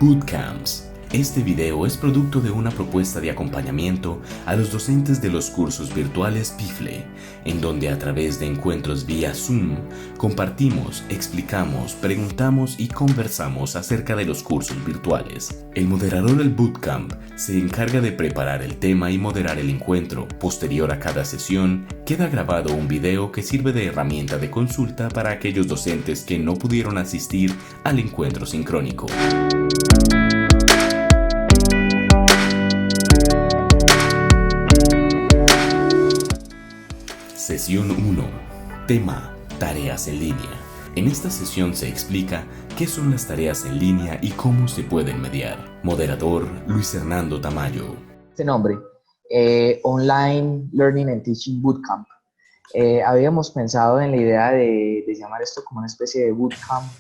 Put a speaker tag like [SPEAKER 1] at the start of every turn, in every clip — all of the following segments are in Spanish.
[SPEAKER 1] Bootcamps. Este video es producto de una propuesta de acompañamiento a los docentes de los cursos virtuales PIFLE, en donde a través de encuentros vía Zoom compartimos, explicamos, preguntamos y conversamos acerca de los cursos virtuales. El moderador del Bootcamp se encarga de preparar el tema y moderar el encuentro. Posterior a cada sesión, queda grabado un video que sirve de herramienta de consulta para aquellos docentes que no pudieron asistir al encuentro sincrónico. Sesión 1. Tema: tareas en línea. En esta sesión se explica qué son las tareas en línea y cómo se pueden mediar. Moderador: Luis Hernando Tamayo.
[SPEAKER 2] Este nombre, Online Learning and Teaching Bootcamp. Habíamos pensado en la idea de llamar esto como una especie de bootcamp,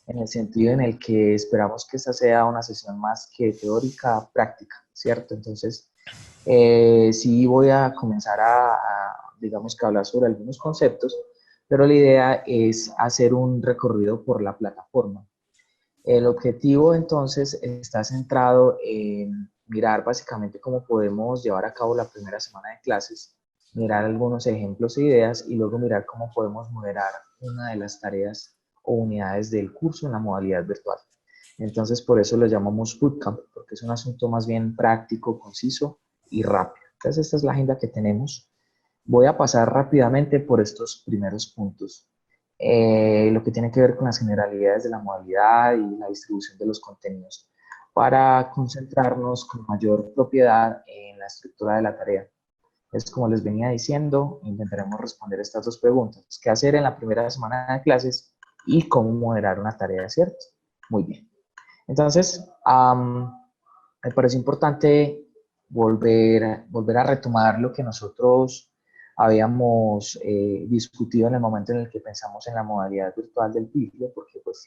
[SPEAKER 2] en el sentido en el que esperamos que esta sea una sesión más que teórica, práctica, ¿cierto? Entonces, sí voy a comenzar digamos que hablar sobre algunos conceptos, pero la idea es hacer un recorrido por la plataforma. El objetivo entonces está centrado en mirar básicamente cómo podemos llevar a cabo la primera semana de clases, mirar algunos ejemplos e ideas y luego mirar cómo podemos moderar una de las tareas o unidades del curso en la modalidad virtual. Entonces por eso lo llamamos Bootcamp, porque es un asunto más bien práctico, conciso y rápido. Entonces esta es la agenda que tenemos. Voy a pasar rápidamente por estos primeros puntos. Lo que tiene que ver con las generalidades de la modalidad y la distribución de los contenidos, para concentrarnos con mayor propiedad en la estructura de la tarea. Es como les venía diciendo, intentaremos responder estas dos preguntas: ¿qué hacer en la primera semana de clases y cómo moderar una tarea, cierto? Muy bien. Entonces, me parece importante volver a retomar lo que nosotros habíamos discutido en el momento en el que pensamos en la modalidad virtual del PIFLE, porque pues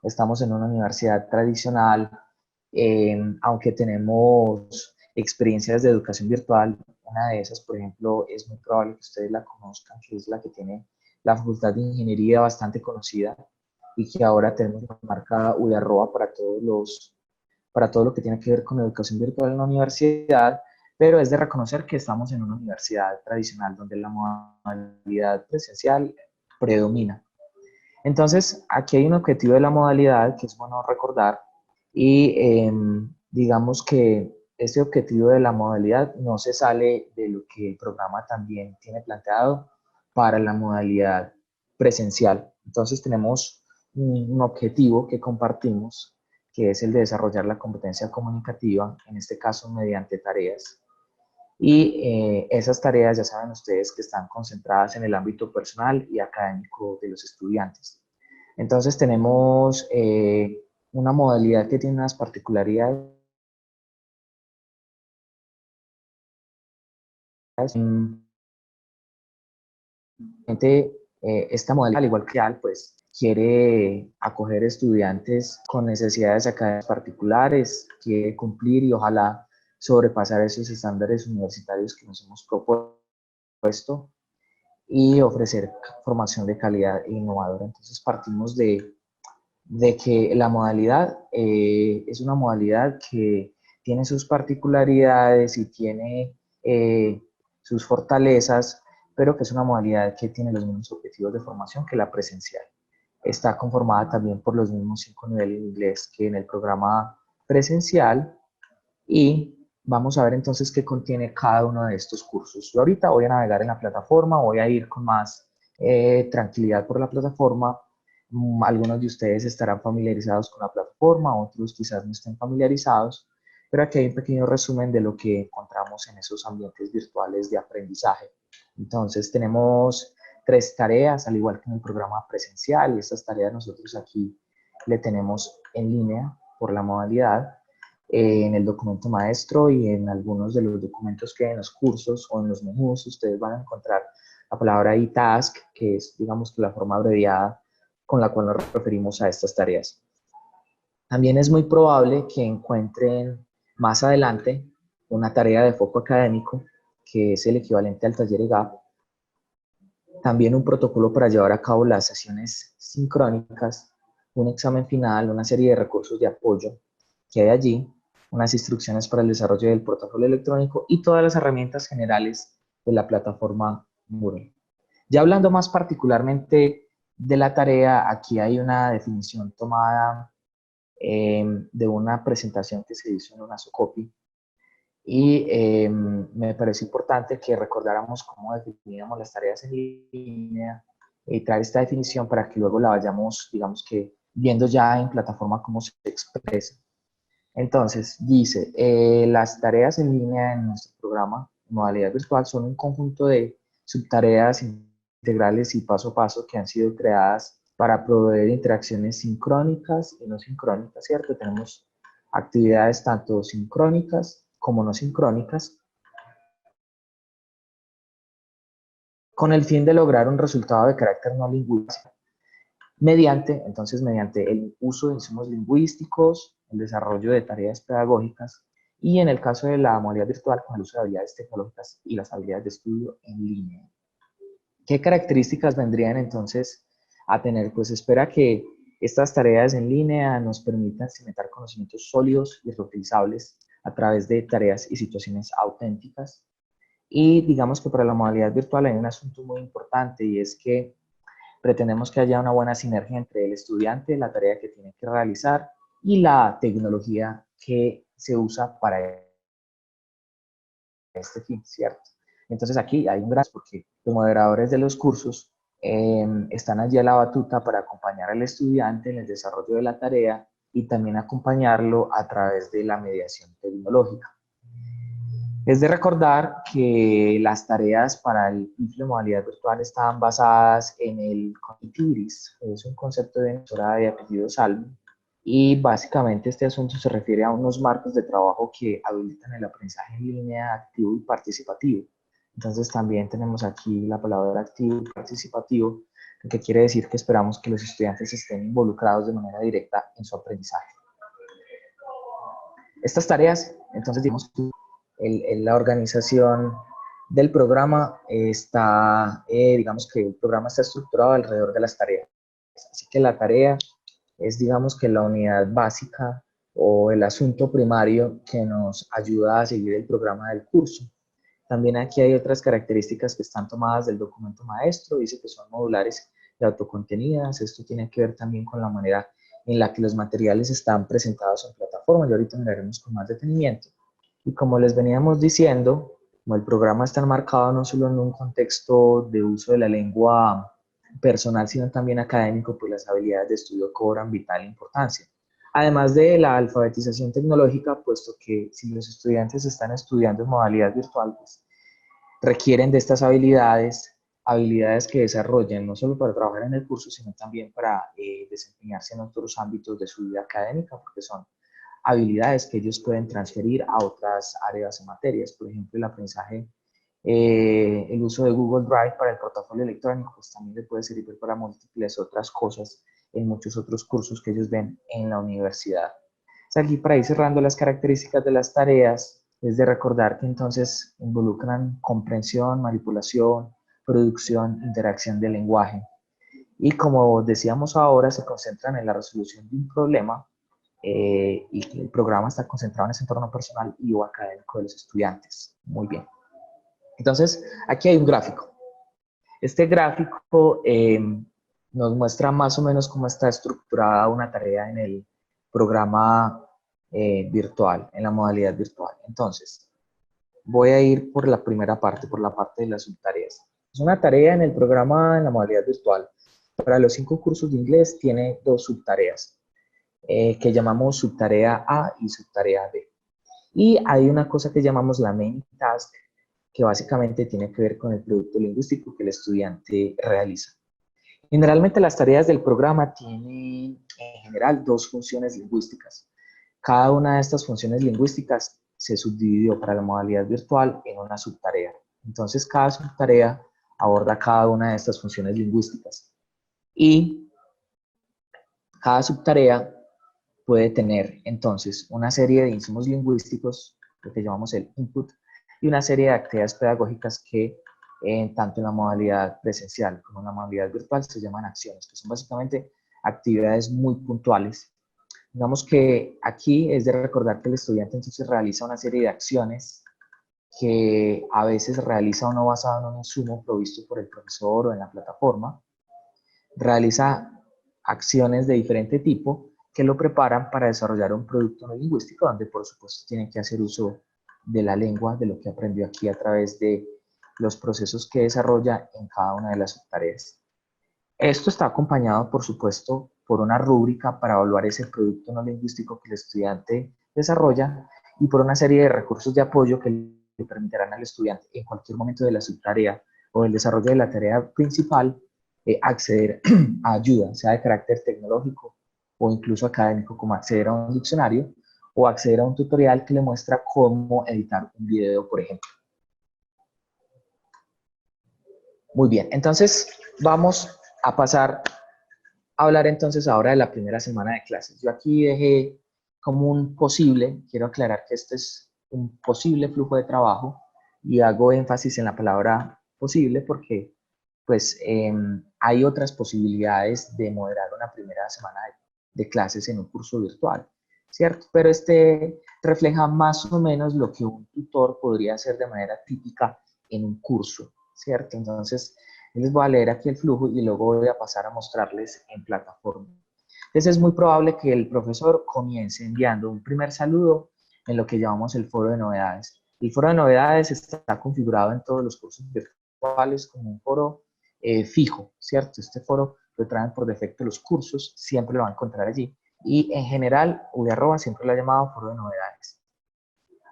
[SPEAKER 2] estamos en una universidad tradicional, aunque tenemos experiencias de educación virtual. Una de esas, por ejemplo, es muy probable que ustedes la conozcan, que es la que tiene la Facultad de Ingeniería, bastante conocida, y que ahora tenemos la marca UDARROA para todo lo que tiene que ver con educación virtual en la universidad, pero es de reconocer que estamos en una universidad tradicional donde la modalidad presencial predomina. Entonces, aquí hay un objetivo de la modalidad que es bueno recordar, y digamos que este objetivo de la modalidad no se sale de lo que el programa también tiene planteado para la modalidad presencial. Entonces tenemos un objetivo que compartimos, que es el de desarrollar la competencia comunicativa, en este caso mediante tareas. Y esas tareas ya saben ustedes que están concentradas en el ámbito personal y académico de los estudiantes. Entonces tenemos una modalidad que tiene unas particularidades. Esta modalidad, al igual que AL, pues quiere acoger estudiantes con necesidades académicas particulares, quiere cumplir y ojalá sobrepasar esos estándares universitarios que nos hemos propuesto y ofrecer formación de calidad e innovadora. Entonces partimos de que la modalidad es una modalidad que tiene sus particularidades y tiene sus fortalezas, pero que es una modalidad que tiene los mismos objetivos de formación que la presencial. Está conformada también por los mismos 5 niveles de inglés que en el programa presencial, y vamos a ver entonces qué contiene cada uno de estos cursos. Yo ahorita voy a navegar en la plataforma, voy a ir con más tranquilidad por la plataforma. Algunos de ustedes estarán familiarizados con la plataforma, otros quizás no estén familiarizados, pero aquí hay un pequeño resumen de lo que encontramos en esos ambientes virtuales de aprendizaje. Entonces tenemos 3 tareas, al igual que en el programa presencial, y estas tareas nosotros aquí le tenemos en línea por la modalidad, en el documento maestro y en algunos de los documentos que hay en los cursos o en los menús. Ustedes van a encontrar la palabra e-task, que es, digamos, que la forma abreviada con la cual nos referimos a estas tareas. También es muy probable que encuentren más adelante una tarea de foco académico, que es el equivalente al taller EGAP. También un protocolo para llevar a cabo las sesiones sincrónicas, un examen final, una serie de recursos de apoyo. que hay allí, unas instrucciones para el desarrollo del portafolio electrónico y todas las herramientas generales de la plataforma Moodle. Ya hablando más particularmente de la tarea, aquí hay una definición tomada de una presentación que se hizo en una Socopi y me parece importante que recordáramos cómo definíamos las tareas en línea y traer esta definición para que luego la vayamos, digamos que, viendo ya en plataforma cómo se expresa. Entonces, dice, las tareas en línea en nuestro programa, modalidad virtual, son un conjunto de subtareas integrales y paso a paso que han sido creadas para proveer interacciones sincrónicas y no sincrónicas, ¿cierto? Tenemos actividades tanto sincrónicas como no sincrónicas, con el fin de lograr un resultado de carácter no lingüístico, mediante el uso de insumos lingüísticos, el desarrollo de tareas pedagógicas y en el caso de la modalidad virtual con el uso de habilidades tecnológicas y las habilidades de estudio en línea. ¿Qué características vendrían entonces a tener? Pues espera que estas tareas en línea nos permitan cimentar conocimientos sólidos y reutilizables a través de tareas y situaciones auténticas. Y digamos que para la modalidad virtual hay un asunto muy importante y es que pretendemos que haya una buena sinergia entre el estudiante, la tarea que tiene que realizar y la tecnología que se usa para este fin, ¿cierto? Entonces aquí hay un gran, porque los moderadores de los cursos están allí a la batuta para acompañar al estudiante en el desarrollo de la tarea y también acompañarlo a través de la mediación tecnológica. Es de recordar que las tareas para el PIFLE modalidad virtual estaban basadas en el Cognitiviris, es un concepto de emisora de apellido Salvo, y básicamente este asunto se refiere a unos marcos de trabajo que habilitan el aprendizaje en línea activo y participativo. Entonces también tenemos aquí la palabra activo y participativo, lo que quiere decir que esperamos que los estudiantes estén involucrados de manera directa en su aprendizaje. Estas tareas, entonces, digamos que la organización del programa está, digamos que el programa está estructurado alrededor de las tareas. Así que la tarea es, digamos que la unidad básica o el asunto primario que nos ayuda a seguir el programa del curso. También aquí hay otras características que están tomadas del documento maestro, dice que son modulares y autocontenidas. Esto tiene que ver también con la manera en la que los materiales están presentados en plataforma, y ahorita miraremos con más detenimiento. Y como les veníamos diciendo, como el programa está enmarcado no solo en un contexto de uso de la lengua personal, sino también académico, pues las habilidades de estudio cobran vital importancia. Además de la alfabetización tecnológica, puesto que si los estudiantes están estudiando en modalidad virtual, pues requieren de estas habilidades, habilidades que desarrollen no solo para trabajar en el curso, sino también para desempeñarse en otros ámbitos de su vida académica, porque son habilidades que ellos pueden transferir a otras áreas y materias. Por ejemplo, el aprendizaje, el uso de Google Drive para el portafolio electrónico, pues también le puede servir para múltiples otras cosas en muchos otros cursos que ellos ven en la universidad. O sea, aquí para ir cerrando las características de las tareas, es de recordar que entonces involucran comprensión, manipulación, producción, interacción del lenguaje. Y como decíamos ahora, se concentran en la resolución de un problema y el programa está concentrado en ese entorno personal y o académico de los estudiantes. Muy bien. Entonces, aquí hay un gráfico. Este gráfico nos muestra más o menos cómo está estructurada una tarea en el programa virtual, en la modalidad virtual. Entonces, voy a ir por la primera parte, por la parte de las subtareas. Es una tarea en el programa en la modalidad virtual. Para los 5 cursos de inglés tiene 2 subtareas que llamamos subtarea A y subtarea B. Y hay una cosa que llamamos la main task, que básicamente tiene que ver con el producto lingüístico que el estudiante realiza. Generalmente las tareas del programa tienen en general 2 funciones lingüísticas. Cada una de estas funciones lingüísticas se subdividió para la modalidad virtual en una subtarea. Entonces cada subtarea aborda cada una de estas funciones lingüísticas. Y cada subtarea puede tener entonces una serie de insumos lingüísticos, lo que llamamos el input, y una serie de actividades pedagógicas que tanto en la modalidad presencial como en la modalidad virtual se llaman acciones, que son básicamente actividades muy puntuales Digamos que aquí es de recordar que el estudiante entonces realiza una serie de acciones que a veces realiza uno basado en un insumo provisto por el profesor o en la plataforma, realiza acciones de diferente tipo que lo preparan para desarrollar un producto no lingüístico donde por supuesto tiene que hacer uso de la lengua, de lo que aprendió aquí a través de los procesos que desarrolla en cada una de las subtareas. Esto está acompañado, por supuesto, por una rúbrica para evaluar ese producto no lingüístico que el estudiante desarrolla y por una serie de recursos de apoyo que le permitirán al estudiante en cualquier momento de la subtarea o del desarrollo de la tarea principal acceder a ayuda, sea de carácter tecnológico o incluso académico, como acceder a un diccionario o acceder a un tutorial que le muestra cómo editar un video, por ejemplo. Muy bien, entonces vamos a pasar a hablar entonces ahora de la primera semana de clases. Yo aquí dejé como un posible, quiero aclarar que este es un posible flujo de trabajo y hago énfasis en la palabra posible porque pues hay otras posibilidades de moderar una primera semana de clases en un curso virtual, ¿cierto? Pero este refleja más o menos lo que un tutor podría hacer de manera típica en un curso, ¿cierto? Entonces, les voy a leer aquí el flujo y luego voy a pasar a mostrarles en plataforma. Entonces es muy probable que el profesor comience enviando un primer saludo en lo que llamamos el foro de novedades. El foro de novedades está configurado en todos los cursos virtuales como un foro fijo, ¿cierto? Este foro lo traen por defecto los cursos, siempre lo van a encontrar allí. Y en general, UDARROBA siempre lo ha llamado foro de novedades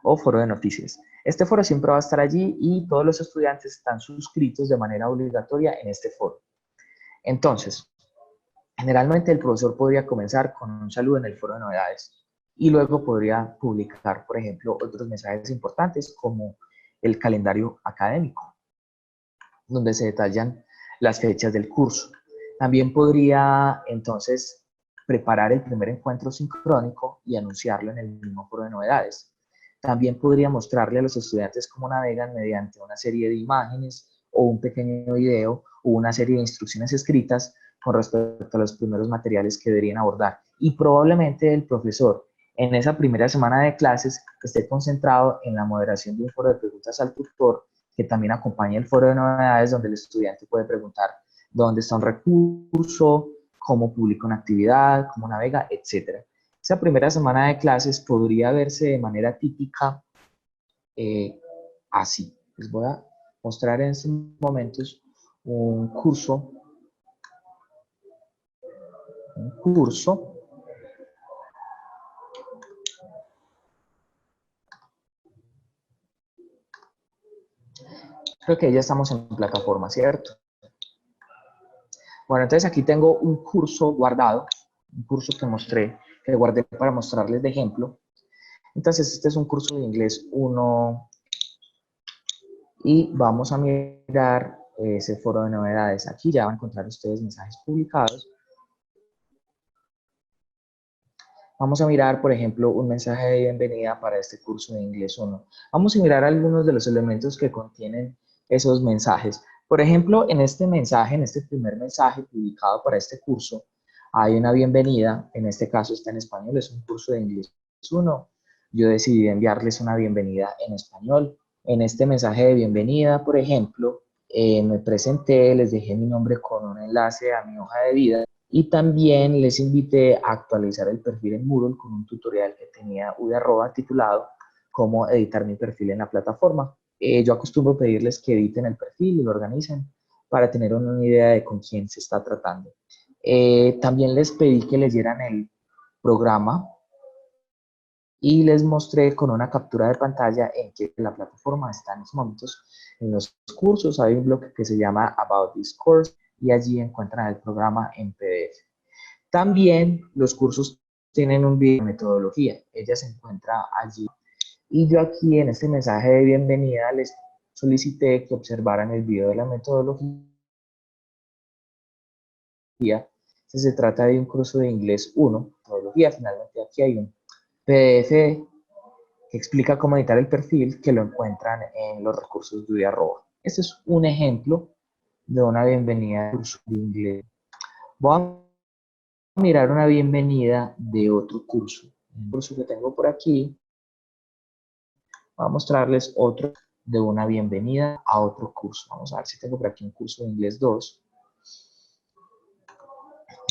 [SPEAKER 2] o foro de noticias. Este foro siempre va a estar allí y todos los estudiantes están suscritos de manera obligatoria en este foro. Entonces, generalmente el profesor podría comenzar con un saludo en el foro de novedades y luego podría publicar, por ejemplo, otros mensajes importantes como el calendario académico, donde se detallan las fechas del curso. También podría entonces preparar el primer encuentro sincrónico y anunciarlo en el mismo foro de novedades. También podría mostrarle a los estudiantes cómo navegan mediante una serie de imágenes o un pequeño video o una serie de instrucciones escritas con respecto a los primeros materiales que deberían abordar. Y probablemente el profesor en esa primera semana de clases esté concentrado en la moderación de un foro de preguntas al tutor que también acompaña el foro de novedades donde el estudiante puede preguntar dónde está un recurso, cómo publica una actividad, cómo navega, etc. Esa primera semana de clases podría verse de manera típica así. Les voy a mostrar en estos momentos un curso, un curso creo que ya estamos en plataforma, ¿cierto? Bueno, entonces aquí tengo un curso guardado, un curso que mostré, que guardé para mostrarles de ejemplo. Entonces este es un curso de inglés 1 y vamos a mirar ese foro de novedades. Aquí ya van a encontrar ustedes mensajes publicados. Vamos a mirar, por ejemplo, un mensaje de bienvenida para este curso de inglés 1. Vamos a mirar algunos de los elementos que contienen esos mensajes. Por ejemplo, en este mensaje, en este primer mensaje publicado para este curso, hay una bienvenida, en este caso está en español, es un curso de inglés 1. Yo decidí enviarles una bienvenida en español. En este mensaje de bienvenida, por ejemplo, me presenté, les dejé mi nombre con un enlace a mi hoja de vida y también les invité a actualizar el perfil en Moodle con un tutorial que tenía UDARROBA titulado Cómo editar mi perfil en la plataforma. Yo acostumbro pedirles que editen el perfil y lo organicen para tener una idea de con quién se está tratando. También les pedí que leyeran el programa y les mostré con una captura de pantalla en que la plataforma está en estos momentos en los cursos. Hay un blog que se llama About This Course y allí encuentran el programa en PDF. También los cursos tienen un video de metodología, ella se encuentra allí. Y yo aquí en este mensaje de bienvenida les solicité que observaran el video de la metodología. Se trata de un curso de inglés 1, metodología. Finalmente aquí hay un PDF que explica cómo editar el perfil, que lo encuentran en los recursos de UDARROBA. Este es un ejemplo de una bienvenida al curso de inglés. Voy a mirar una bienvenida de otro curso. El curso que tengo por aquí, voy a mostrarles otro de una bienvenida a otro curso. Vamos a ver si tengo por aquí un curso de inglés 2.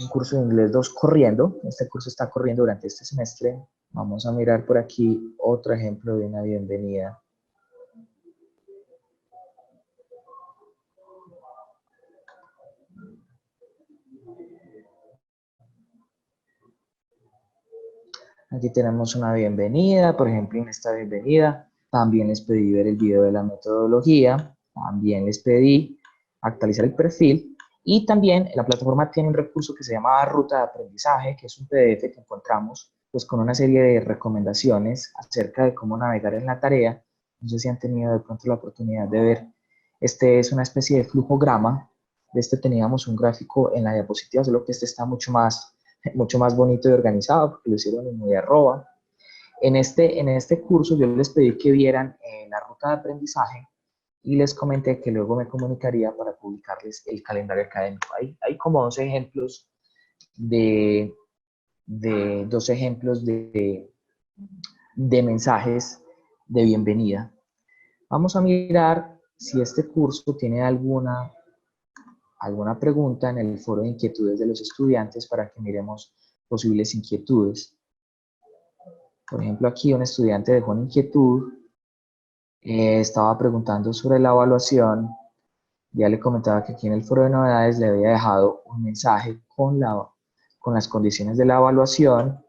[SPEAKER 2] Un curso de inglés 2 corriendo. Este curso está corriendo durante este semestre. Vamos a mirar por aquí otro ejemplo de una bienvenida. Aquí tenemos una bienvenida, por ejemplo, en esta bienvenida también les pedí ver el video de la metodología, también les pedí actualizar el perfil y también la plataforma tiene un recurso que se llama Ruta de Aprendizaje, que es un PDF que encontramos pues con una serie de recomendaciones acerca de cómo navegar en la tarea. No sé si han tenido de pronto la oportunidad de ver. Este es una especie de flujograma. De este teníamos un gráfico en la diapositiva, solo que este está mucho más bonito y organizado porque lo hicieron en muy arroba. En este curso yo les pedí que vieran la ruta de aprendizaje y les comenté que luego me comunicaría para publicarles el calendario académico. Hay como dos ejemplos de mensajes de bienvenida. Vamos a mirar si este curso tiene alguna pregunta en el foro de inquietudes de los estudiantes para que miremos posibles inquietudes. Por ejemplo, aquí un estudiante dejó una inquietud, estaba preguntando sobre la evaluación. Ya le comentaba que aquí en el foro de novedades le había dejado un mensaje con las condiciones de la evaluación.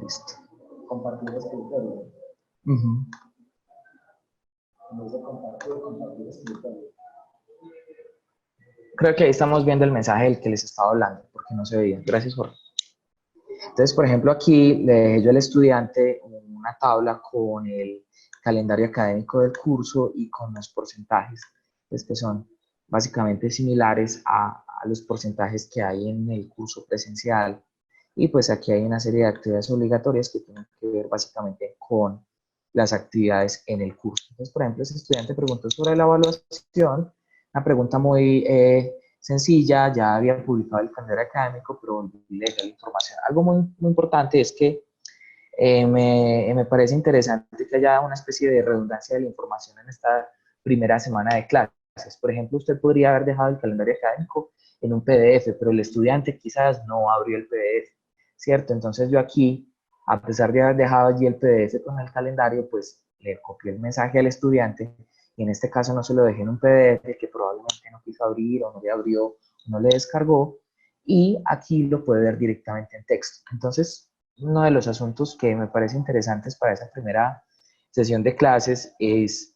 [SPEAKER 2] Listo. Compartir escritorio. Creo que ahí estamos viendo el mensaje del que les estaba hablando, porque no se veía. Gracias, Jorge. Entonces, por ejemplo, aquí le dejé yo al estudiante una tabla con el calendario académico del curso y con los porcentajes, pues, que son básicamente similares a los porcentajes que hay en el curso presencial. Y pues aquí hay una serie de actividades obligatorias que tienen que ver básicamente con las actividades en el curso. Entonces, por ejemplo, ese estudiante preguntó sobre la evaluación, una pregunta muy sencilla, ya había publicado el calendario académico, pero volví a leer la información. Algo muy importante es que me parece interesante que haya una especie de redundancia de la información en esta primera semana de clases. Por ejemplo, usted podría haber dejado el calendario académico en un PDF, pero el estudiante quizás no abrió el PDF, ¿cierto? Entonces yo aquí, a pesar de haber dejado allí el PDF con el calendario, pues le copié el mensaje al estudiante y en este caso no se lo dejé en un PDF que probablemente no quiso abrir o no le abrió o no le descargó, y aquí lo puede ver directamente en texto. Entonces, uno de los asuntos que me parece interesantes para esa primera sesión de clases es,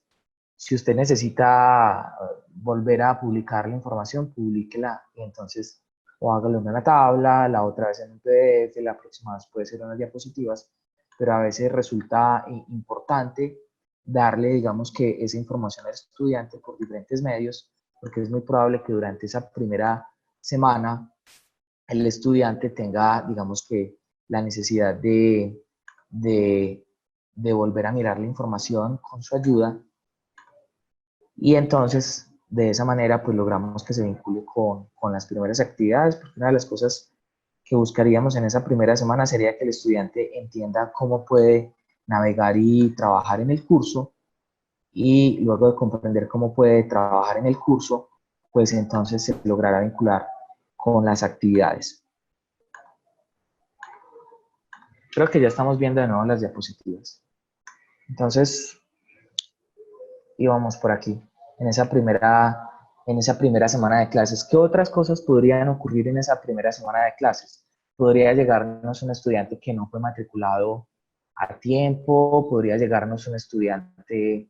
[SPEAKER 2] si usted necesita volver a publicar la información, publíquela y entonces o hágalo en una tabla, la otra vez en un PDF, la próxima vez puede ser unas diapositivas, pero a veces resulta importante darle, digamos, que esa información al estudiante por diferentes medios, porque es muy probable que durante esa primera semana el estudiante tenga, digamos, que la necesidad de volver a mirar la información con su ayuda, y entonces de esa manera pues logramos que se vincule con las primeras actividades, porque una de las cosas que buscaríamos en esa primera semana sería que el estudiante entienda cómo puede navegar y trabajar en el curso, y luego de comprender cómo puede trabajar en el curso, pues entonces se logrará vincular con las actividades. Creo que ya estamos viendo de nuevo las diapositivas. Entonces, íbamos por aquí, en esa primera semana de clases. ¿Qué otras cosas podrían ocurrir en esa primera semana de clases? Podría llegarnos un estudiante que no fue matriculado a tiempo, podría llegarnos un estudiante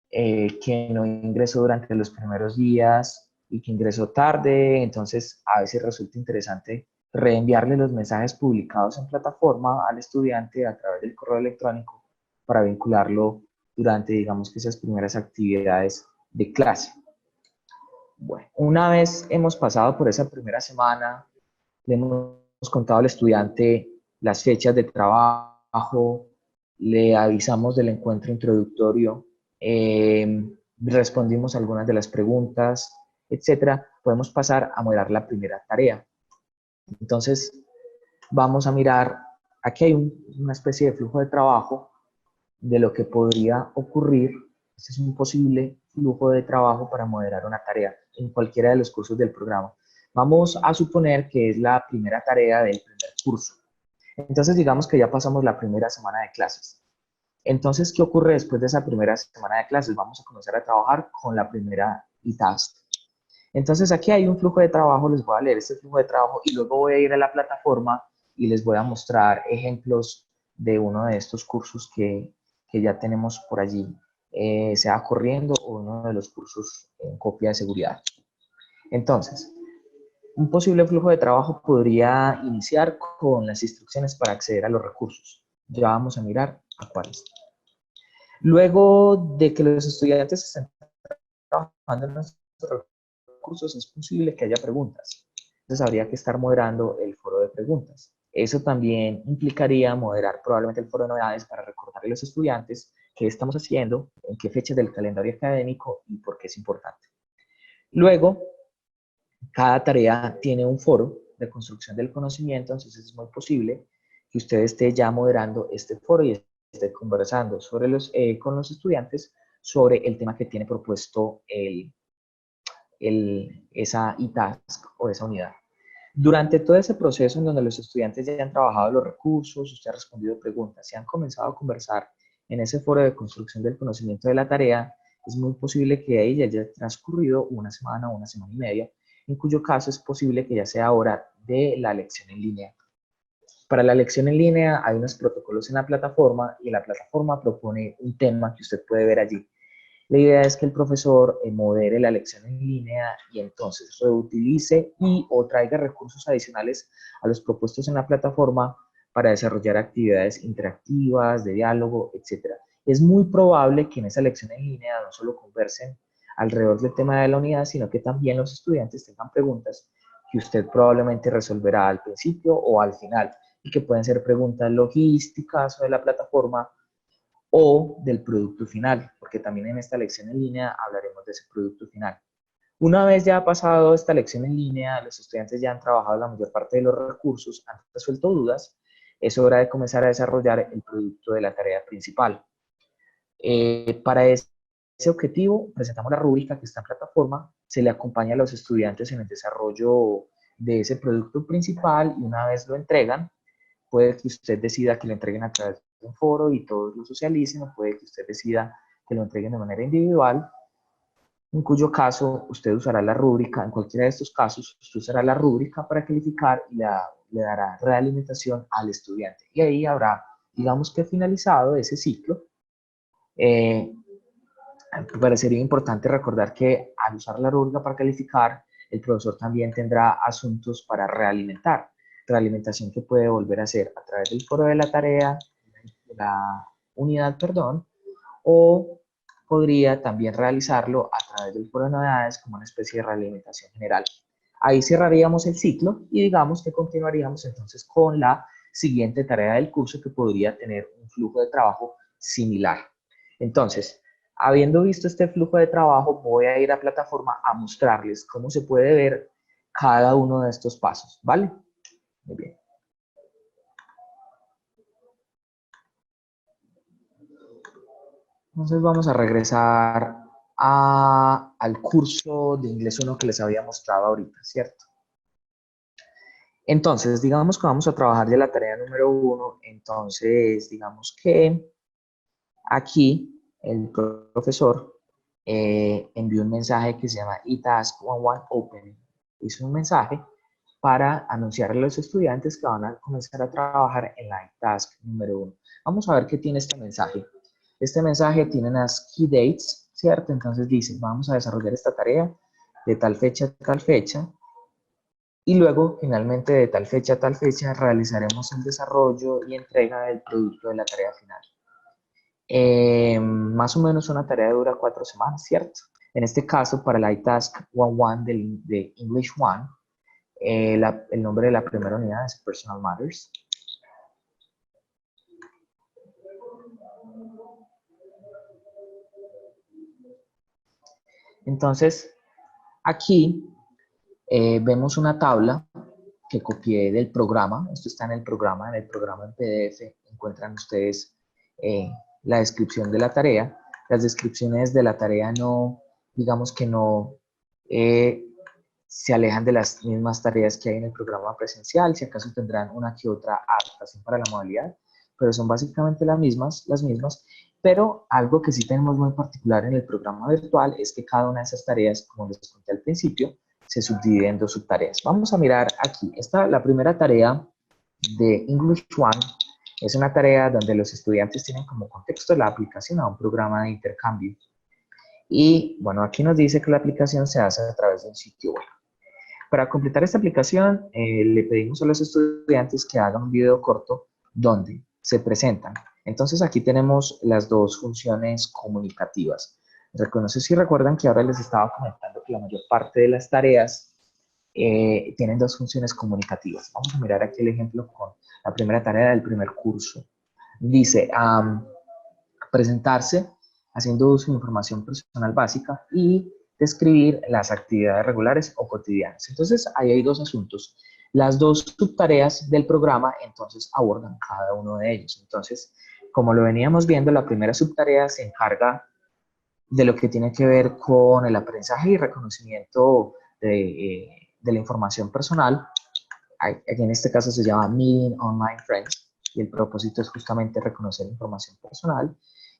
[SPEAKER 2] que no ingresó durante los primeros días y que ingresó tarde. Entonces, a veces resulta interesante reenviarle los mensajes publicados en plataforma al estudiante a través del correo electrónico para vincularlo durante, digamos, que esas primeras actividades de clase. Bueno, una vez hemos pasado por esa primera semana, le hemos contado al estudiante las fechas de trabajo, le avisamos del encuentro introductorio, respondimos algunas de las preguntas, etcétera. Podemos pasar a moderar la primera tarea. Entonces, vamos a mirar, aquí hay una especie de flujo de trabajo de lo que podría ocurrir. Este es un posible flujo de trabajo para moderar una tarea en cualquiera de los cursos del programa. Vamos a suponer que es la primera tarea del primer curso. Entonces, digamos que ya pasamos la primera semana de clases. Entonces, ¿qué ocurre después de esa primera semana de clases? Vamos a comenzar a trabajar con la primera e-task. Entonces, aquí hay un flujo de trabajo, les voy a leer este flujo de trabajo y luego voy a ir a la plataforma y les voy a mostrar ejemplos de uno de estos cursos que ya tenemos por allí, sea corriendo o uno de los cursos en copia de seguridad. Entonces, un posible flujo de trabajo podría iniciar con las instrucciones para acceder a los recursos. Ya vamos a mirar a cuáles. Luego de que los estudiantes estén trabajando en nuestros recursos, es posible que haya preguntas. Entonces habría que estar moderando el foro de preguntas. Eso también implicaría moderar probablemente el foro de novedades para recordarle a los estudiantes qué estamos haciendo, en qué fechas del calendario académico y por qué es importante. Luego, cada tarea tiene un foro de construcción del conocimiento, entonces es muy posible que usted esté ya moderando este foro y esté conversando con los estudiantes sobre el tema que tiene propuesto esa e-task o esa unidad. Durante todo ese proceso en donde los estudiantes ya han trabajado los recursos, usted ha respondido preguntas, se han comenzado a conversar en ese foro de construcción del conocimiento de la tarea, es muy posible que ahí ya haya transcurrido una semana y media, en cuyo caso es posible que ya sea hora de la lección en línea. Para la lección en línea hay unos protocolos en la plataforma y la plataforma propone un tema que usted puede ver allí. La idea es que el profesor modere la lección en línea y entonces reutilice y o traiga recursos adicionales a los propuestos en la plataforma para desarrollar actividades interactivas, de diálogo, etc. Es muy probable que en esa lección en línea no solo conversen alrededor del tema de la unidad, sino que también los estudiantes tengan preguntas que usted probablemente resolverá al principio o al final y que pueden ser preguntas logísticas o de la plataforma o del producto final, porque también en esta lección en línea hablaremos de ese producto final. Una vez ya ha pasado esta lección en línea, los estudiantes ya han trabajado la mayor parte de los recursos, han resuelto dudas, es hora de comenzar a desarrollar el producto de la tarea principal. Para ese objetivo, presentamos la rúbrica que está en plataforma, se le acompaña a los estudiantes en el desarrollo de ese producto principal y una vez lo entregan, puede que usted decida que lo entreguen a través de un foro y todos lo socialicen, o puede que usted decida que lo entreguen de manera individual, en cuyo caso usted usará la rúbrica, en cualquiera de estos casos, usted usará la rúbrica para calificar y le dará realimentación al estudiante. Y ahí habrá, digamos que finalizado ese ciclo. Me parecería importante recordar que al usar la rúbrica para calificar, el profesor también tendrá asuntos para realimentar. Realimentación que puede volver a hacer a través del foro de la tarea, de la unidad, perdón, o podría también realizarlo a través del foro de novedades como una especie de realimentación general. Ahí cerraríamos el ciclo y digamos que continuaríamos entonces con la siguiente tarea del curso que podría tener un flujo de trabajo similar. Entonces, habiendo visto este flujo de trabajo, voy a ir a plataforma a mostrarles cómo se puede ver cada uno de estos pasos, ¿vale? Muy bien. Entonces vamos a regresar al curso de inglés 1 que les había mostrado ahorita, ¿cierto? Entonces, digamos que vamos a trabajar de la tarea número 1, entonces digamos que aquí el profesor envió un mensaje que se llama eTask11 Open. Hizo un mensaje para anunciarle a los estudiantes que van a comenzar a trabajar en la eTask número 1. Vamos a ver qué tiene este mensaje. Este mensaje tiene unas key dates, ¿cierto? Entonces dice, vamos a desarrollar esta tarea de tal fecha a tal fecha, y luego, finalmente, de tal fecha a tal fecha, realizaremos el desarrollo y entrega del producto de la tarea final. Más o menos una tarea dura 4 semanas, ¿cierto? En este caso, para la iTask 11 de English 1, el nombre de la primera unidad es Personal Matters. Entonces, aquí vemos una tabla que copié del programa. Esto está en el programa en PDF. Encuentran ustedes eh, la descripción de la tarea. Las descripciones de la tarea no, digamos que no se alejan de las mismas tareas que hay en el programa presencial. Si acaso tendrán una que otra adaptación para la modalidad, pero son básicamente las mismas. Pero algo que sí tenemos muy particular en el programa virtual es que cada una de esas tareas, como les conté al principio, se subdivide en dos subtareas. Vamos a mirar aquí. La primera tarea de English One es una tarea donde los estudiantes tienen como contexto la aplicación a un programa de intercambio. Y bueno, aquí nos dice que la aplicación se hace a través de un sitio web. Para completar esta aplicación, le pedimos a los estudiantes que hagan un video corto donde se presentan. Entonces aquí tenemos las dos funciones comunicativas. No sé si recuerdan que ahora les estaba comentando que la mayor parte de las tareas tienen dos funciones comunicativas. Vamos a mirar aquí el ejemplo con la primera tarea del primer curso. Dice, presentarse haciendo uso de información personal básica y describir las actividades regulares o cotidianas. Entonces, ahí hay dos asuntos. Las dos subtareas del programa, entonces, abordan cada uno de ellos. Entonces, como lo veníamos viendo, la primera subtarea se encarga de lo que tiene que ver con el aprendizaje y reconocimiento de la información personal. Aquí en este caso se llama Meeting Online Friends y el propósito es justamente reconocer información personal.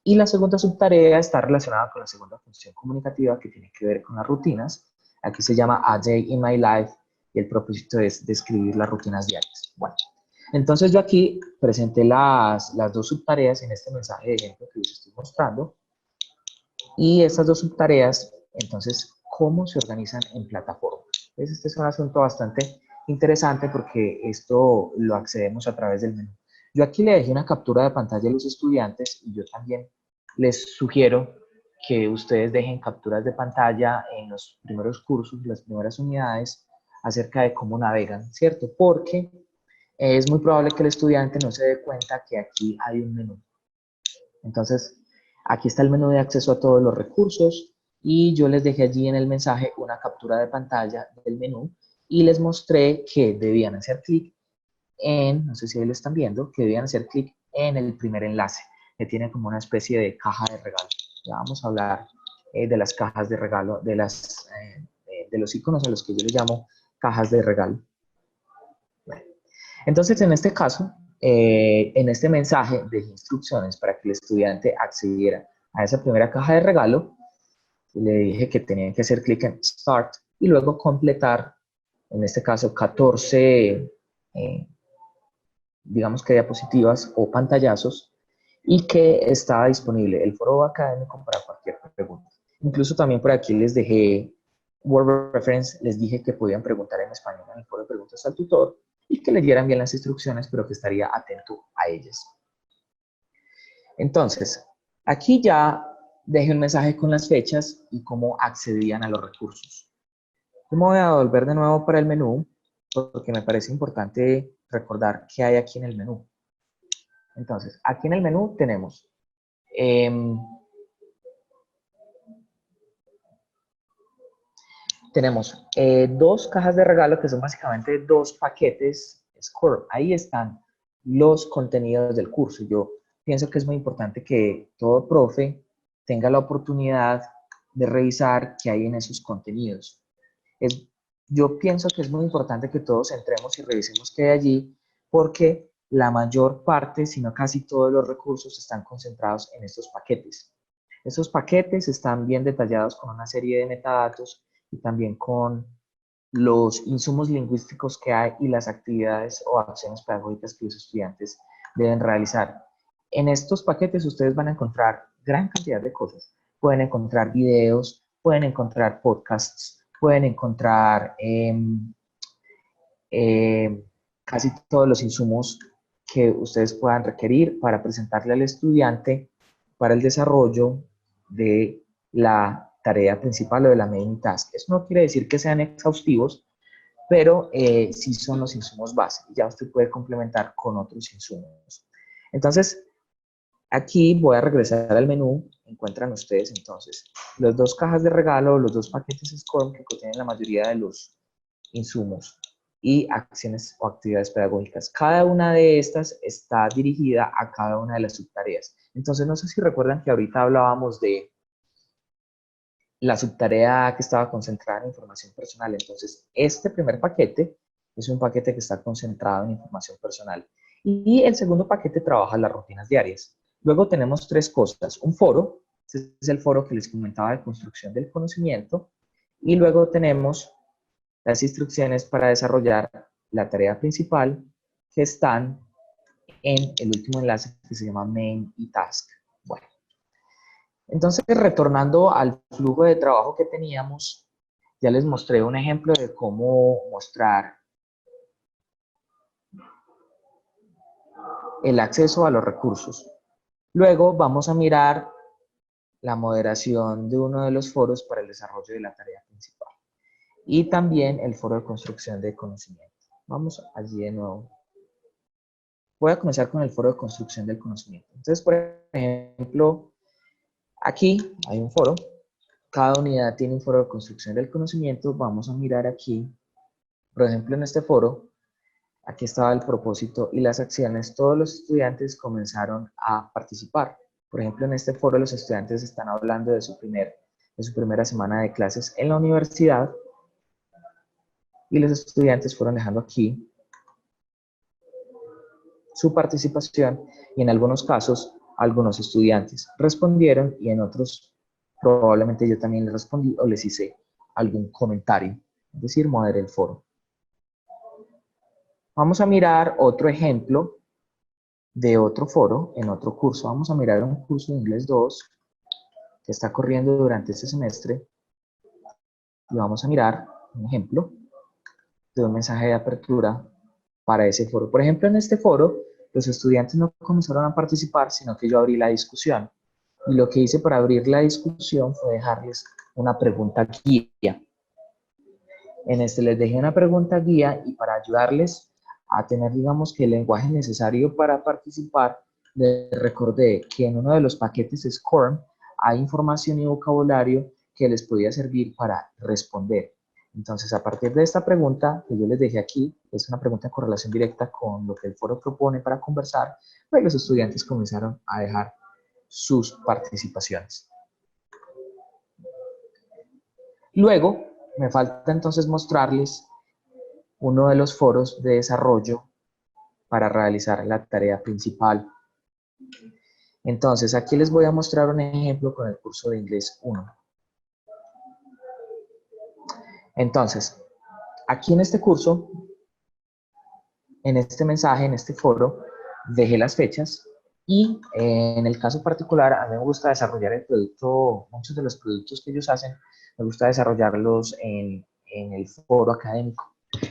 [SPEAKER 2] Y la segunda subtarea está relacionada con la segunda función comunicativa que tiene que ver con las rutinas. Aquí se llama A Day in My Life y el propósito es describir las rutinas diarias. Bueno, entonces yo aquí presenté las dos subtareas en este mensaje de ejemplo que les estoy mostrando. Y estas dos subtareas, entonces, ¿cómo se organizan en plataforma? Entonces, este es un asunto bastante interesante porque esto lo accedemos a través del menú. Yo aquí le dejé una captura de pantalla a los estudiantes y yo también les sugiero que ustedes dejen capturas de pantalla en los primeros cursos, las primeras unidades, acerca de cómo navegan, ¿cierto? Porque es muy probable que el estudiante no se dé cuenta que aquí hay un menú. Entonces, aquí está el menú de acceso a todos los recursos y yo les dejé allí en el mensaje una captura de pantalla del menú y les mostré que debían hacer clic en, no sé si ahí lo están viendo, que debían hacer clic en el primer enlace, que tiene como una especie de caja de regalo. Ya vamos a hablar de las cajas de regalo, de los iconos a los que yo les llamo cajas de regalo. Bueno, entonces, en este caso, en este mensaje de instrucciones para que el estudiante accediera a esa primera caja de regalo, le dije que tenía que hacer clic en Start y luego completar, en este caso, 14, digamos que diapositivas o pantallazos, y que estaba disponible el foro académico para cualquier pregunta. Incluso también por aquí les dejé Word Reference, les dije que podían preguntar en español en el foro de preguntas al tutor y que leyeran bien las instrucciones, pero que estaría atento a ellas. Entonces, aquí ya dejé un mensaje con las fechas y cómo accedían a los recursos. Yo me voy a volver de nuevo para el menú, porque me parece importante recordar qué hay aquí en el menú. Entonces, aquí en el menú tenemos dos cajas de regalo que son básicamente dos paquetes Score. Ahí están los contenidos del curso. Yo pienso que es muy importante que todo profe tenga la oportunidad de revisar qué hay en esos contenidos. Yo pienso que es muy importante que todos entremos y revisemos qué hay allí, porque la mayor parte, si no casi todos los recursos están concentrados en estos paquetes. Estos paquetes están bien detallados con una serie de metadatos y también con los insumos lingüísticos que hay y las actividades o acciones pedagógicas que los estudiantes deben realizar. En estos paquetes ustedes van a encontrar gran cantidad de cosas. Pueden encontrar videos, pueden encontrar podcasts, pueden encontrar casi todos los insumos que ustedes puedan requerir para presentarle al estudiante para el desarrollo de la tarea principal o de la main task. Eso no quiere decir que sean exhaustivos, pero sí son los insumos básicos. Ya usted puede complementar con otros insumos. Entonces, aquí voy a regresar al menú encuentran ustedes entonces las 2 cajas de regalo, los 2 paquetes SCORM que contienen la mayoría de los insumos y acciones o actividades pedagógicas. Cada una de estas está dirigida a cada una de las subtareas. Entonces, no sé si recuerdan que ahorita hablábamos de la subtarea que estaba concentrada en información personal. Entonces, este primer paquete es un paquete que está concentrado en información personal. Y el segundo paquete trabaja las rutinas diarias. Luego tenemos 3 cosas. Un foro, este es el foro que les comentaba de construcción del conocimiento. Y luego tenemos las instrucciones para desarrollar la tarea principal que están en el último enlace que se llama main y task. Bueno, entonces retornando al flujo de trabajo que teníamos, ya les mostré un ejemplo de cómo mostrar el acceso a los recursos. Luego vamos a mirar la moderación de uno de los foros para el desarrollo de la tarea principal. Y también el foro de construcción de conocimiento. Vamos allí de nuevo. Voy a comenzar con el foro de construcción del conocimiento. Entonces, por ejemplo, aquí hay un foro. Cada unidad tiene un foro de construcción del conocimiento. Vamos a mirar aquí. Por ejemplo, en este foro, aquí estaba el propósito y las acciones. Todos los estudiantes comenzaron a participar. Por ejemplo, en este foro los estudiantes están hablando de su primera semana de clases en la universidad. Y los estudiantes fueron dejando aquí su participación y en algunos casos algunos estudiantes respondieron y en otros probablemente yo también les respondí o les hice algún comentario, es decir, moderé el foro. Vamos a mirar otro ejemplo de otro foro en otro curso. Vamos a mirar un curso de Inglés 2 que está corriendo durante este semestre y vamos a mirar un ejemplo de un mensaje de apertura para ese foro. Por ejemplo, en este foro, los estudiantes no comenzaron a participar, sino que yo abrí la discusión. Y lo que hice para abrir la discusión fue dejarles una pregunta guía. En este les dejé una pregunta guía y para ayudarles a tener, digamos, que el lenguaje necesario para participar, les recordé que en uno de los paquetes SCORM hay información y vocabulario que les podía servir para responder. Entonces, a partir de esta pregunta que yo les dejé aquí, es una pregunta en correlación directa con lo que el foro propone para conversar, pues los estudiantes comenzaron a dejar sus participaciones. Luego, me falta entonces mostrarles uno de los foros de desarrollo para realizar la tarea principal. Entonces, aquí les voy a mostrar un ejemplo con el curso de Inglés 1. Entonces, aquí en este curso, en este mensaje, en este foro, dejé las fechas y en el caso particular, a mí me gusta desarrollar el producto, muchos de los productos que ellos hacen, me gusta desarrollarlos en el foro académico.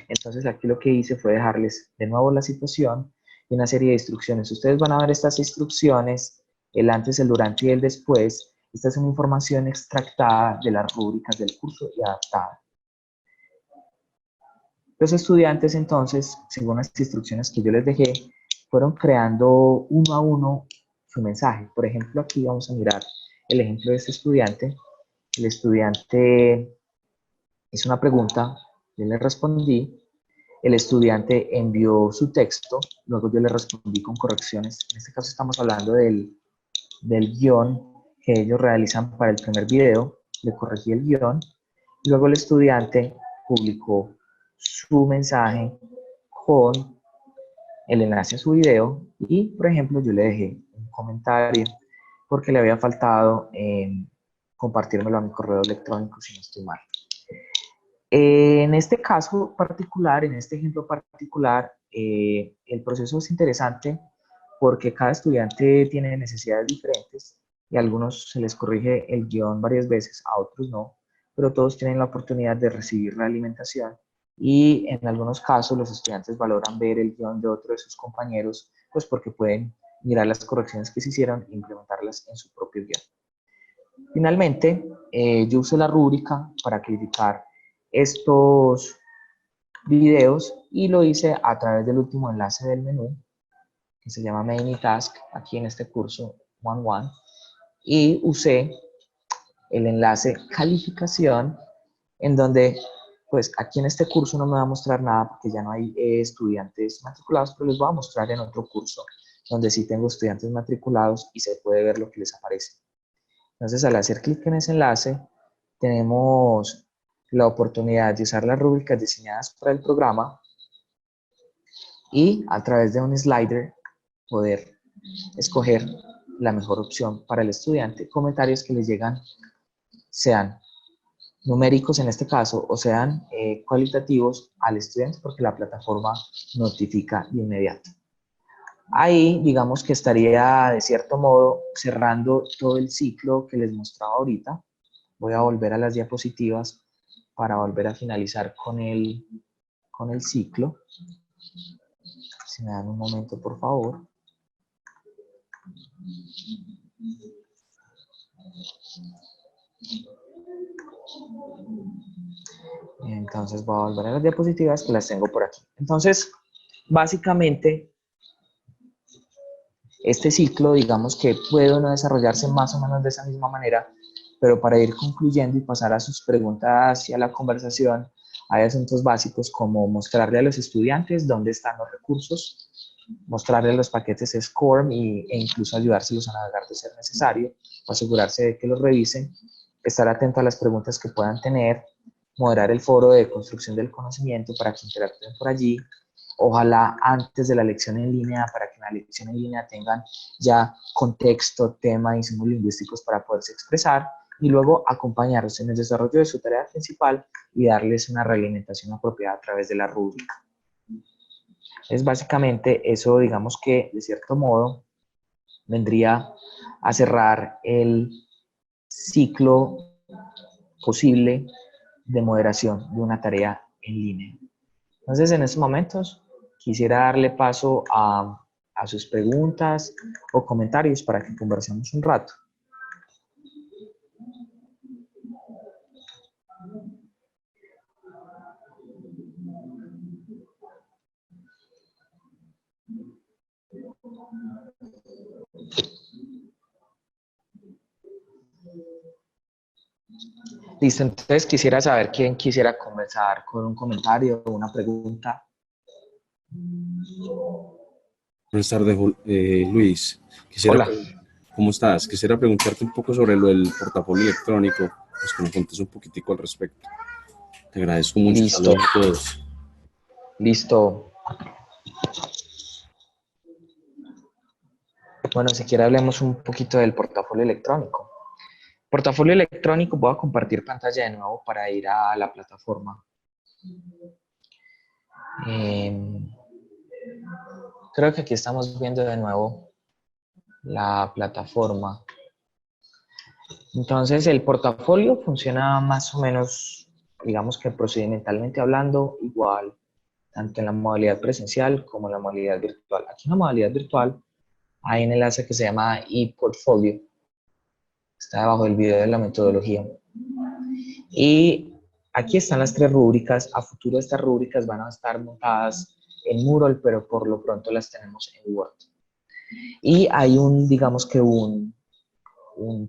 [SPEAKER 2] Entonces aquí lo que hice fue dejarles de nuevo la situación y una serie de instrucciones. Ustedes van a ver estas instrucciones, el antes, el durante y el después. Esta es una información extractada de las rúbricas del curso y adaptada. Los estudiantes entonces, según las instrucciones que yo les dejé, fueron creando uno a uno su mensaje. Por ejemplo, aquí vamos a mirar el ejemplo de este estudiante. El estudiante hizo una pregunta, yo le respondí. El estudiante envió su texto, luego yo le respondí con correcciones. En este caso estamos hablando del guión que ellos realizan para el primer video. Le corregí el guión. Luego el estudiante publicó su mensaje con el enlace a su video y, por ejemplo, yo le dejé un comentario porque le había faltado compartírmelo a mi correo electrónico si no estoy mal. En este caso particular, en este ejemplo particular, el proceso es interesante porque cada estudiante tiene necesidades diferentes y a algunos se les corrige el guión varias veces, a otros no, pero todos tienen la oportunidad de recibir la alimentación y en algunos casos los estudiantes valoran ver el guión de otro de sus compañeros, pues porque pueden mirar las correcciones que se hicieron e implementarlas en su propio guión. Finalmente, yo usé la rúbrica para calificar estos videos y lo hice a través del último enlace del menú que se llama Main y Task aquí en este curso 1-1. y usé el enlace calificación, en donde pues aquí en este curso no me va a mostrar nada porque ya no hay estudiantes matriculados, pero les voy a mostrar en otro curso donde sí tengo estudiantes matriculados y se puede ver lo que les aparece. Entonces, al hacer clic en ese enlace, tenemos la oportunidad de usar las rúbricas diseñadas para el programa y a través de un slider poder escoger la mejor opción para el estudiante. Comentarios que les llegan sean numéricos en este caso o sean cualitativos al estudiante porque la plataforma notifica de inmediato. Ahí digamos que estaría de cierto modo cerrando todo el ciclo que les mostraba ahorita. Voy a volver a las diapositivas para volver a finalizar con el ciclo. Si me dan un momento, por favor. Entonces voy a volver a las diapositivas que las tengo por aquí. Entonces, básicamente, este ciclo, digamos que puede no desarrollarse más o menos de esa misma manera, pero para ir concluyendo y pasar a sus preguntas y a la conversación, hay asuntos básicos como mostrarle a los estudiantes dónde están los recursos, mostrarle los paquetes SCORM e incluso ayudárselos a navegar de ser necesario, asegurarse de que los revisen, estar atento a las preguntas que puedan tener, moderar el foro de construcción del conocimiento para que interactúen por allí, ojalá antes de la lección en línea, para que en la lección en línea tengan ya contexto, tema, insumos lingüísticos para poderse expresar, y luego acompañarlos en el desarrollo de su tarea principal y darles una realimentación apropiada a través de la rúbrica. Es básicamente eso, digamos que de cierto modo vendría a cerrar el ciclo posible de moderación de una tarea en línea. Entonces, en estos momentos quisiera darle paso a sus preguntas o comentarios para que conversemos un rato. Listo, entonces quisiera saber quién quisiera comenzar con un comentario o una pregunta.
[SPEAKER 3] Buenas tardes, Luis.
[SPEAKER 2] Hola.
[SPEAKER 3] ¿Cómo estás? Quisiera preguntarte un poco sobre lo del portafolio electrónico, pues que me contes un poquitico al respecto. Te agradezco mucho.
[SPEAKER 2] Listo.
[SPEAKER 3] Saludos a todos.
[SPEAKER 2] Listo. Bueno, si quiere hablemos un poquito del portafolio electrónico. Portafolio electrónico, voy a compartir pantalla de nuevo para ir a la plataforma. Creo que aquí estamos viendo de nuevo la plataforma. Entonces, el portafolio funciona más o menos, digamos que procedimentalmente hablando, igual, tanto en la modalidad presencial como en la modalidad virtual. Aquí en la modalidad virtual hay un enlace que se llama ePortfolio. Está debajo del video de la metodología. Y aquí están las tres rúbricas. A futuro estas rúbricas van a estar montadas en Moodle, pero por lo pronto las tenemos en Word. Y hay digamos que un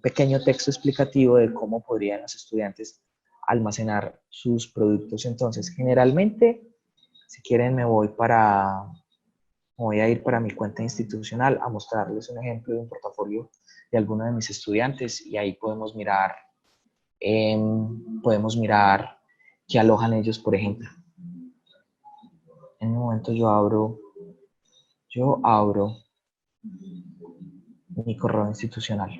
[SPEAKER 2] pequeño texto explicativo de cómo podrían los estudiantes almacenar sus productos. Entonces, generalmente, si quieren, me voy a ir para mi cuenta institucional a mostrarles un ejemplo de un portafolio de alguno de mis estudiantes y ahí podemos mirar qué alojan ellos, por ejemplo. En un momento yo abro mi correo institucional.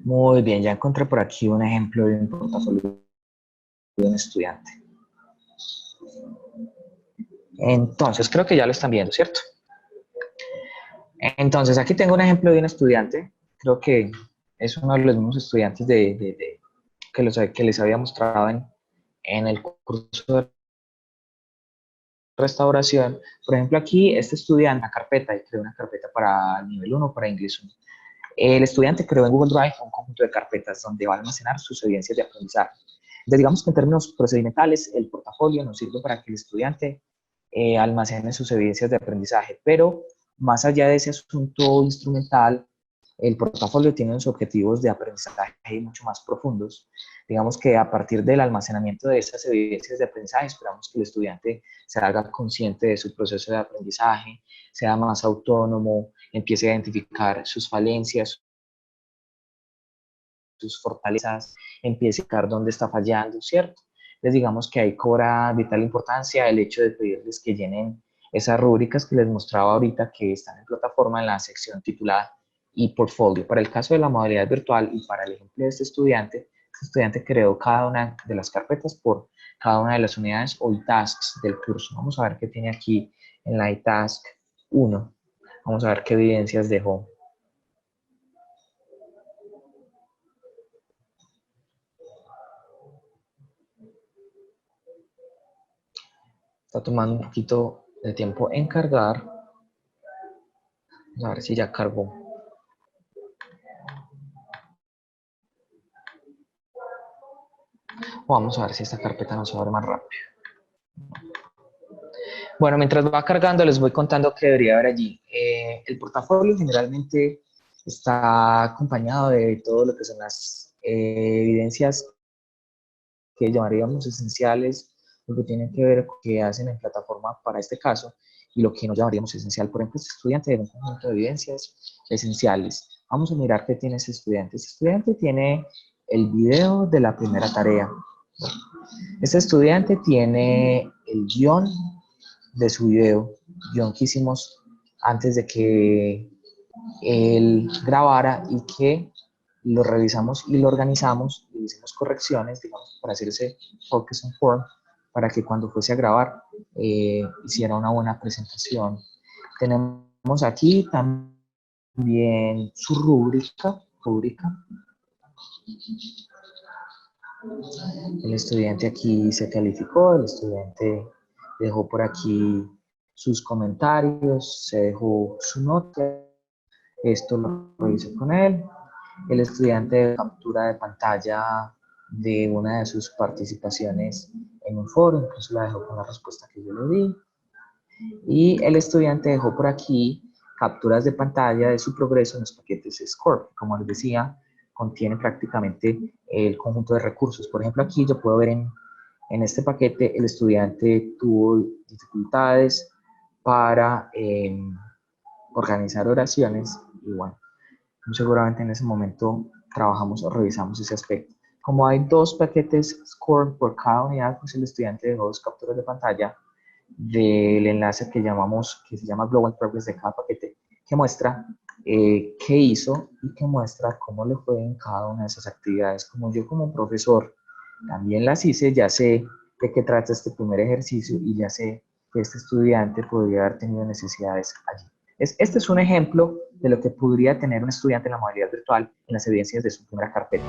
[SPEAKER 2] Muy bien, ya encontré por aquí un ejemplo de un portafolio de un estudiante. Entonces, creo que ya lo están viendo, ¿cierto? Entonces, aquí tengo un ejemplo de un estudiante, creo que es uno de los mismos estudiantes que les había mostrado en el curso de restauración. Por ejemplo, aquí este estudiante, una carpeta, y creó una carpeta para nivel 1, para inglés 1. El estudiante creó en Google Drive un conjunto de carpetas donde va a almacenar sus evidencias de aprendizaje. Entonces, digamos que en términos procedimentales, el portafolio nos sirve para que el estudiante almacene sus evidencias de aprendizaje, pero más allá de ese asunto instrumental, el portafolio tiene unos objetivos de aprendizaje mucho más profundos. Digamos que a partir del almacenamiento de esas evidencias de aprendizaje, esperamos que el estudiante se haga consciente de su proceso de aprendizaje, sea más autónomo, empiece a identificar sus falencias, sus fortalezas, empiece a identificar dónde está fallando, ¿cierto? Entonces digamos que ahí cobra vital importancia el hecho de pedirles que llenen esas rúbricas que les mostraba ahorita que están en plataforma en la sección titulada e-portfolio. Para el caso de la modalidad virtual y para el ejemplo de este estudiante creó cada una de las carpetas por cada una de las unidades o e-tasks del curso. Vamos a ver qué tiene aquí en la e-task 1. Vamos a ver qué evidencias dejó. Está tomando un poquito de tiempo en cargar. Vamos a ver si ya cargó. Vamos a ver si esta carpeta nos abre más rápido. Bueno, mientras va cargando les voy contando qué debería haber allí. El portafolio generalmente está acompañado de todo lo que son las evidencias que llamaríamos esenciales, lo que tienen que ver con qué hacen en plataforma para este caso y lo que no llamaríamos esencial. Por ejemplo, este estudiante tiene un conjunto de evidencias esenciales. Vamos a mirar qué tiene ese estudiante. Este estudiante tiene el video de la primera tarea. Este estudiante tiene el guión de su video, guión que hicimos antes de que él grabara y que lo revisamos y lo organizamos y hicimos correcciones, digamos, para hacer ese focus and form, para que cuando fuese a grabar hiciera una buena presentación. Tenemos aquí también su rúbrica. El estudiante aquí se calificó, el estudiante dejó por aquí sus comentarios, se dejó su nota, esto lo revisé con él. El estudiante de captura de pantalla de una de sus participaciones en un foro, incluso la dejó con la respuesta que yo le di. Y el estudiante dejó por aquí capturas de pantalla de su progreso en los paquetes SCORE. Como les decía, contiene prácticamente el conjunto de recursos. Por ejemplo, aquí yo puedo ver en este paquete el estudiante tuvo dificultades para organizar oraciones y bueno, seguramente en ese momento trabajamos o revisamos ese aspecto. Como hay dos paquetes SCORE por cada unidad, pues el estudiante dejó dos capturas de pantalla del enlace que se llama Global Progress de cada paquete, que muestra qué hizo y que muestra cómo le fue en cada una de esas actividades. Como yo como profesor también las hice, ya sé de qué trata este primer ejercicio y ya sé que este estudiante podría haber tenido necesidades allí. Este es un ejemplo de lo que podría tener un estudiante en la modalidad virtual en las evidencias de su primera carpeta.